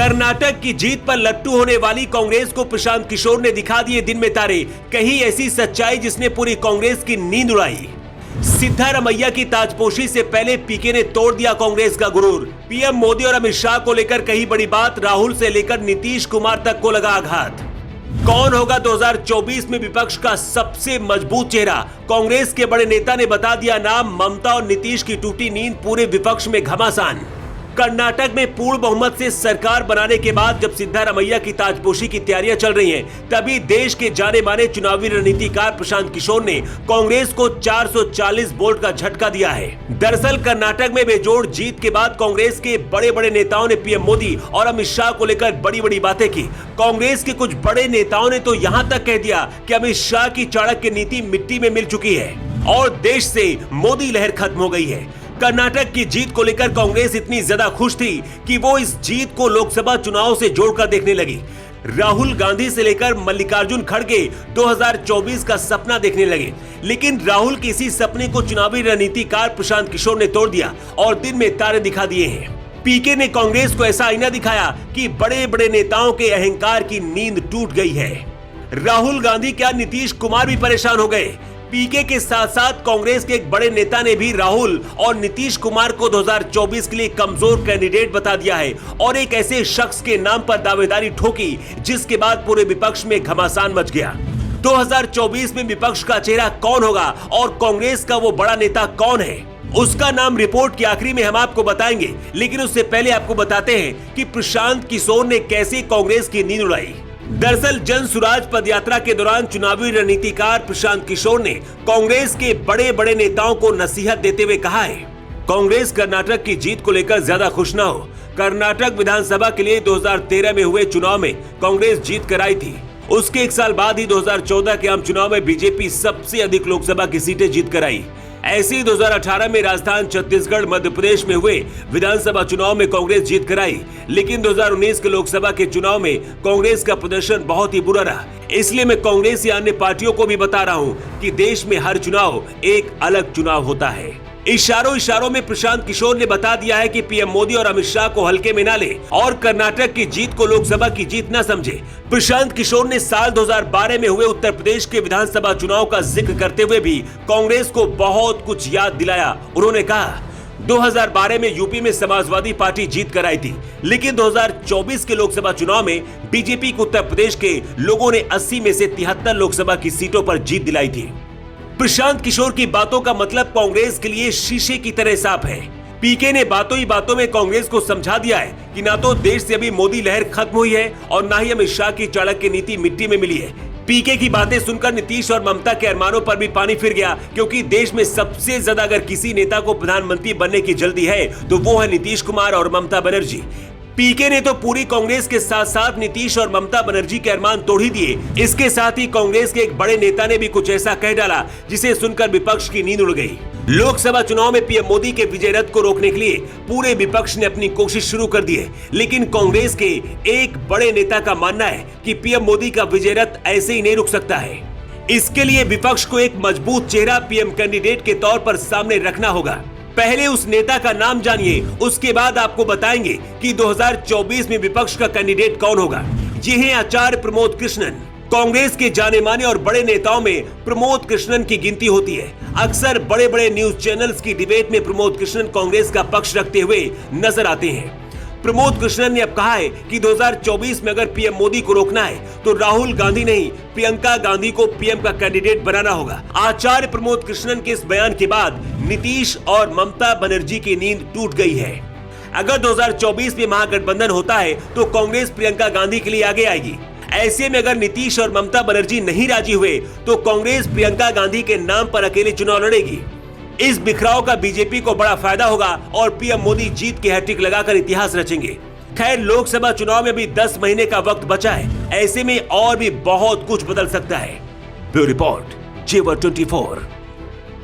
कर्नाटक की जीत पर लट्टू होने वाली कांग्रेस को प्रशांत किशोर ने दिखा दिए दिन में तारे। कही ऐसी सच्चाई जिसने पूरी कांग्रेस की नींद उड़ाई। सिद्धारमैया की ताजपोशी से पहले पीके ने तोड़ दिया कांग्रेस का गुरूर। पीएम मोदी और अमित शाह को लेकर कही बड़ी बात, राहुल से लेकर नीतीश कुमार तक को लगा आघात। कौन होगा 2024 में विपक्ष का सबसे मजबूत चेहरा? कांग्रेस के बड़े नेता ने बता दिया नाम। ममता और नीतीश की टूटी नींद, पूरे विपक्ष में घमासान। कर्नाटक में पूर्ण बहुमत से सरकार बनाने के बाद जब सिद्धारमैया की ताजपोशी की तैयारियां चल रही हैं, तभी देश के जाने माने चुनावी रणनीतिकार प्रशांत किशोर ने कांग्रेस को 440 वोट का झटका दिया है। दरअसल कर्नाटक में बेजोड़ जीत के बाद कांग्रेस के बड़े बड़े नेताओं ने पीएम मोदी और अमित शाह को लेकर बड़ी बड़ी बातें की। कांग्रेस के कुछ बड़े नेताओं ने तो यहां तक कह दिया कि अमित शाह की चाणक्य नीति मिट्टी में मिल चुकी है और देश से मोदी लहर खत्म हो गई है। कर्नाटक की जीत को लेकर कांग्रेस इतनी ज्यादा खुश थी कि वो इस जीत को लोकसभा चुनाव से जोड़कर देखने लगी। राहुल गांधी से लेकर मल्लिकार्जुन खड़गे 2024 का सपना देखने लगे, लेकिन राहुल के इसी सपने को चुनावी रणनीतिकार प्रशांत किशोर ने तोड़ दिया और दिन में तारे दिखा दिए हैं। पीके ने कांग्रेस को ऐसा आईना दिखाया कि बड़े बड़े नेताओं के अहंकार की नींद टूट गई है। राहुल गांधी क्या नीतीश कुमार भी परेशान हो गए। पीके के साथ साथ कांग्रेस के एक बड़े नेता ने भी राहुल और नीतीश कुमार को 2024 के लिए कमजोर कैंडिडेट बता दिया है और एक ऐसे शख्स के नाम पर दावेदारी ठोकी जिसके बाद पूरे विपक्ष में घमासान मच गया। 2024 में विपक्ष का चेहरा कौन होगा और कांग्रेस का वो बड़ा नेता कौन है, उसका नाम रिपोर्ट के आखिरी में हम आपको बताएंगे। लेकिन उससे पहले आपको बताते हैं कि प्रशांत किशोर ने कैसे कांग्रेस की नींद उड़ाई। दरअसल जन सुराज पदयात्रा के दौरान चुनावी रणनीतिकार प्रशांत किशोर ने कांग्रेस के बड़े बड़े नेताओं को नसीहत देते हुए कहा है, कांग्रेस कर्नाटक की जीत को लेकर ज्यादा खुश न हो। कर्नाटक विधानसभा के लिए 2013 में हुए चुनाव में कांग्रेस जीत कर आई थी। उसके एक साल बाद ही 2014 के आम चुनाव में बीजेपी सबसे अधिक लोकसभा की सीटें जीत कर आई। ऐसे ही 2018 में राजस्थान, छत्तीसगढ़, मध्य प्रदेश में हुए विधानसभा चुनाव में कांग्रेस जीत कर आई। लेकिन 2019 के लोकसभा के चुनाव में कांग्रेस का प्रदर्शन बहुत ही बुरा रहा। इसलिए मैं कांग्रेस या अन्य पार्टियों को भी बता रहा हूं कि देश में हर चुनाव एक अलग चुनाव होता है। इशारों में प्रशांत किशोर ने बता दिया है कि पीएम मोदी और अमित शाह को हल्के में न ले और कर्नाटक की जीत को लोकसभा की जीत न समझे। प्रशांत किशोर ने साल 2012 में हुए उत्तर प्रदेश के विधानसभा चुनाव का जिक्र करते हुए भी कांग्रेस को बहुत कुछ याद दिलाया। उन्होंने कहा, 2012 में यूपी में समाजवादी पार्टी जीत कर आई थी, लेकिन 2024 के लोकसभा चुनाव में बीजेपी को उत्तर प्रदेश के लोगों ने 80 में से 73 लोकसभा की सीटों पर जीत दिलाई थी। प्रशांत किशोर की बातों का मतलब कांग्रेस के लिए शीशे की तरह साफ है। पीके ने बातों ही बातों में कांग्रेस को समझा दिया है कि ना तो देश से अभी मोदी लहर खत्म हुई है और ना ही अमित शाह की चाणक्य नीति मिट्टी में मिली है। पीके की बातें सुनकर नीतीश और ममता के अरमानों पर भी पानी फिर गया, क्योंकि देश में सबसे ज्यादा अगर किसी नेता को प्रधानमंत्री बनने की जल्दी है तो वो है नीतीश कुमार और ममता बनर्जी। पीके ने तो पूरी कांग्रेस के साथ साथ नीतीश और ममता बनर्जी के अरमान तोड़ ही दिए। इसके साथ ही कांग्रेस के एक बड़े नेता ने भी कुछ ऐसा कह डाला जिसे सुनकर विपक्ष की नींद उड़ गई। लोकसभा चुनाव में पीएम मोदी के विजय रथ को रोकने के लिए पूरे विपक्ष ने अपनी कोशिश शुरू कर दी है, लेकिन कांग्रेस के एक बड़े नेता का मानना है कि पीएम मोदी का विजय रथ ऐसे ही नहीं रुक सकता है। इसके लिए विपक्ष को एक मजबूत चेहरा पीएम कैंडिडेट के तौर पर सामने रखना होगा। पहले उस नेता का नाम जानिए, उसके बाद आपको बताएंगे कि 2024 में विपक्ष का कैंडिडेट कौन होगा। ये हैं आचार्य प्रमोद कृष्णन। कांग्रेस के जाने माने और बड़े नेताओं में प्रमोद कृष्णन की गिनती होती है। अक्सर बड़े बड़े न्यूज चैनल्स की डिबेट में प्रमोद कृष्णन कांग्रेस का पक्ष रखते हुए नजर आते हैं। प्रमोद कृष्णन ने अब कहा है कि 2024 में अगर पीएम मोदी को रोकना है तो राहुल गांधी नहीं, प्रियंका गांधी को पीएम का कैंडिडेट बनाना होगा। आचार्य प्रमोद कृष्णन के इस बयान के बाद नीतीश और ममता बनर्जी की नींद टूट गई है। अगर 2024 में महागठबंधन होता है तो कांग्रेस प्रियंका गांधी के लिए आगे आएगी। ऐसे में अगर नीतीश और ममता बनर्जी नहीं राजी हुए तो कांग्रेस प्रियंका गांधी के नाम पर अकेले चुनाव लड़ेगी। इस बिखराव का बीजेपी को बड़ा फायदा होगा और पीएम मोदी जीत की हैट्रिक लगाकर इतिहास रचेंगे। खैर, लोकसभा चुनाव में भी 10 महीने का वक्त बचा है, ऐसे में और भी बहुत कुछ बदल सकता है। ब्यूरो रिपोर्ट, जेवर 24।